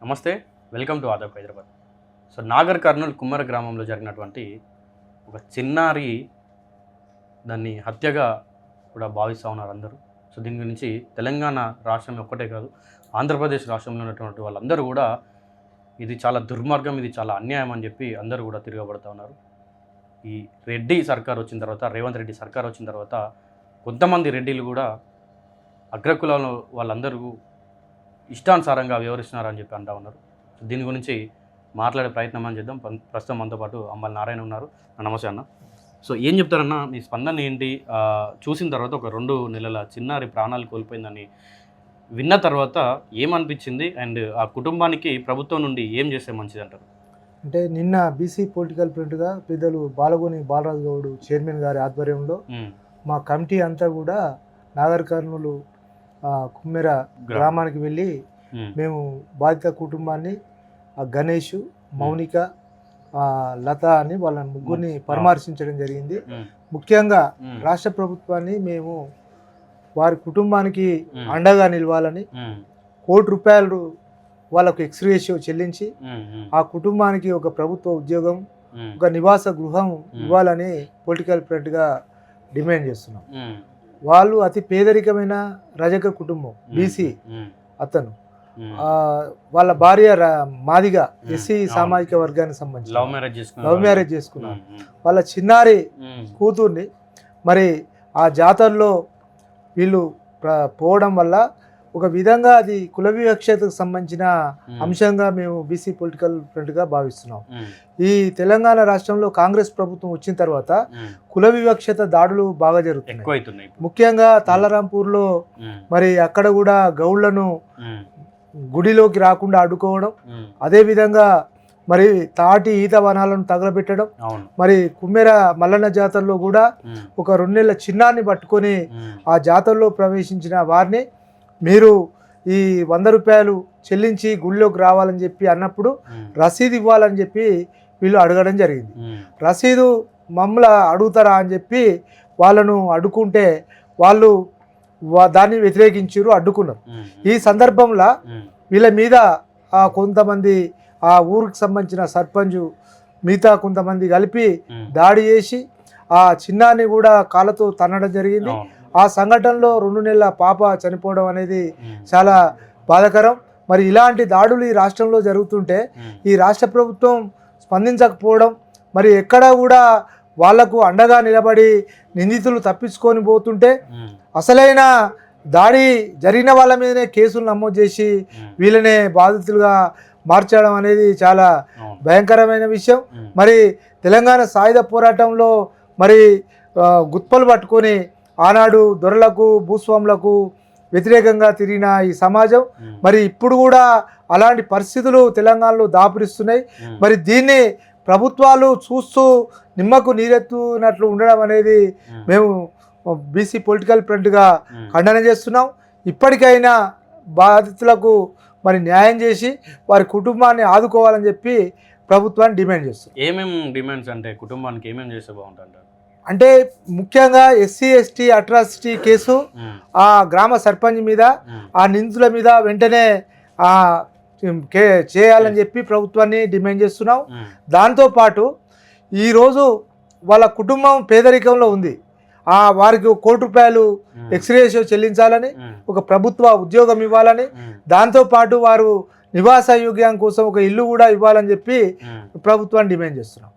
నమస్తే, welcome to Aadab Hyderabad. So Nagarkurnool Kummera గ్రామంలో జరిగినటువంటి ఒక చిన్నారి దాన్ని హత్యగా కూడా భావిస్తూ ఉన్నారు అందరూ. సో దీని గురించి తెలంగాణ రాష్ట్రం ఒక్కటే కాదు, ఆంధ్రప్రదేశ్ రాష్ట్రంలో ఉన్నటువంటి వాళ్ళందరూ కూడా ఇది చాలా దుర్మార్గం, ఇది చాలా అన్యాయం అని చెప్పి అందరూ కూడా తిరగబడుతూ ఉన్నారు. ఈ రెడ్డి సర్కార్ వచ్చిన తర్వాత, రేవంత్ రెడ్డి సర్కార్ వచ్చిన తర్వాత కొంతమంది రెడ్డిలు కూడా అగ్రకులంలో వాళ్ళందరూ ఇష్టానుసారంగా వ్యవహరిస్తున్నారని చెప్పి అంటూ ఉన్నారు. దీని గురించి మాట్లాడే ప్రయత్నం అని చేద్దాం. ప్రస్తుతం మనతో పాటు అంబల్ నారాయణ ఉన్నారు. నమస్తే అన్న. సో ఏం చెప్తారన్న, మీ స్పందన ఏంటి? చూసిన తర్వాత ఒక 2 నెలల చిన్నారి ప్రాణాలు కోల్పోయిందని విన్న తర్వాత ఏమనిపించింది? అండ్ ఆ కుటుంబానికి ప్రభుత్వం నుండి ఏం చేస్తే మంచిది అంటారు? అంటే నిన్న బీసీ పొలిటికల్ ఫ్రంట్గా పెద్దలు బాలగోని బాలరాజు గౌడ్ చైర్మన్ గారి ఆధ్వర్యంలో మా కమిటీ అంతా కూడా నాగర్ కర్నూలు కుమ్మెర గ్రామానికి వెళ్ళి మేము బాధిత కుటుంబాన్ని గణేష్, మౌనిక, లత అని వాళ్ళ ముగ్గురిని పరామర్శించడం జరిగింది. ముఖ్యంగా రాష్ట్ర ప్రభుత్వాన్ని మేము వారి కుటుంబానికి అండగా నిలవాలని, ₹1 కోటి వాళ్ళకు ఎక్స్‌గ్రేషియో చెల్లించి ఆ కుటుంబానికి ఒక ప్రభుత్వ ఉద్యోగం, ఒక నివాస గృహం ఇవ్వాలని పొలిటికల్ ఫ్రంట్గా డిమాండ్ చేస్తున్నాం. వాళ్ళు అతి పేదరికమైన రజక కుటుంబం, బీసీ అతను, వాళ్ళ భార్య మాదిగా ఎస్సీ సామాజిక వర్గానికి సంబంధించి లవ్ మ్యారేజ్ చేసుకున్నారు. వాళ్ళ చిన్నారి కూతుర్ని మరి ఆ జాతరలో వీళ్ళు పోవడం వల్ల ఒక విధంగా అది కుల వివక్షతకు సంబంధించిన అంశంగా మేము బీసీ పొలిటికల్ ఫ్రంట్గా భావిస్తున్నాం. ఈ తెలంగాణ రాష్ట్రంలో కాంగ్రెస్ ప్రభుత్వం వచ్చిన తర్వాత కుల వివక్షత దాడులు బాగా జరుగుతున్నాయి. ముఖ్యంగా తాళరాంపూర్లో మరి అక్కడ కూడా గౌళ్లను గుడిలోకి రాకుండా అడ్డుకోవడం, అదేవిధంగా మరి తాటి ఈత వనాలను తగలబెట్టడం, మరి కుమ్మెర మల్లన్న జాతరలో కూడా ఒక 2 నెలల చిన్నాన్ని పట్టుకొని ఆ జాతరలో ప్రవేశించిన వారిని మీరు ఈ ₹100 చెల్లించి గుళ్ళోకి రావాలని చెప్పి అన్నప్పుడు రసీదు ఇవ్వాలని చెప్పి వీళ్ళు అడగడం జరిగింది. రసీదు మమ్మల్ని అడుగుతారా అని చెప్పి వాళ్ళను అడ్డుకుంటే వాళ్ళు దాన్ని వ్యతిరేకించారు, అడ్డుకున్నారు. ఈ సందర్భంలో వీళ్ళ మీద కొంతమంది ఆ ఊరికి సంబంధించిన సర్పంచ్ మిగతా కొంతమంది కలిపి దాడి చేసి ఆ చిన్నాన్ని కూడా కాళ్ళతో తన్నడం జరిగింది. ఆ సంఘటనలో 2 నెలల పాప చనిపోవడం అనేది చాలా బాధాకరం. మరి ఇలాంటి దాడులు ఈ రాష్ట్రంలో జరుగుతుంటే ఈ రాష్ట్ర ప్రభుత్వం స్పందించకపోవడం, మరి ఎక్కడా కూడా వాళ్లకు అండగా నిలబడి నిందితులు తప్పించుకొని పోతుంటే అసలైన దాడి జరిగిన వాళ్ళ మీదనే కేసులు నమోదు చేసి వీళ్ళనే బాధితులుగా మార్చడం అనేది చాలా భయంకరమైన విషయం. మరి తెలంగాణ సాయుధ పోరాటంలో మరి గుత్పలు పట్టుకొని ఆనాడు దొరలకు భూస్వాములకు వ్యతిరేకంగా తిరిగిన ఈ సమాజం మరి ఇప్పుడు కూడా అలాంటి పరిస్థితులు తెలంగాణలో దాపురిస్తున్నాయి. మరి దీన్ని ప్రభుత్వాలు చూస్తూ నిమ్మకు నీరెత్తునట్లు ఉండడం అనేది మేము బీసీ పొలిటికల్ ఫ్రంట్గా ఖండన చేస్తున్నాం. ఇప్పటికైనా బాధితులకు మరి న్యాయం చేసి వారి కుటుంబాన్ని ఆదుకోవాలని చెప్పి ప్రభుత్వాన్ని డిమాండ్ చేస్తున్నాం. ఏమేమి డిమాండ్స్ అంటే కుటుంబానికి ఏమేమి చేస్తే బాగుంటుంది అంటే ముఖ్యంగా ఎస్సీ ఎస్టీ అట్రాసిటీ కేసు ఆ గ్రామ సర్పంచ్ మీద, ఆ నిందితుల మీద వెంటనే చేయాలని చెప్పి ప్రభుత్వాన్ని డిమాండ్ చేస్తున్నాం. దాంతోపాటు ఈరోజు వాళ్ళ కుటుంబం పేదరికంలో ఉంది, వారికి ₹1 కోటి ఎక్స్‌గ్రేషియో చెల్లించాలని, ఒక ప్రభుత్వ ఉద్యోగం ఇవ్వాలని, దాంతోపాటు వారు నివాస యోగ్యం కోసం ఒక ఇల్లు కూడా ఇవ్వాలని చెప్పి ప్రభుత్వాన్ని డిమాండ్ చేస్తున్నాం.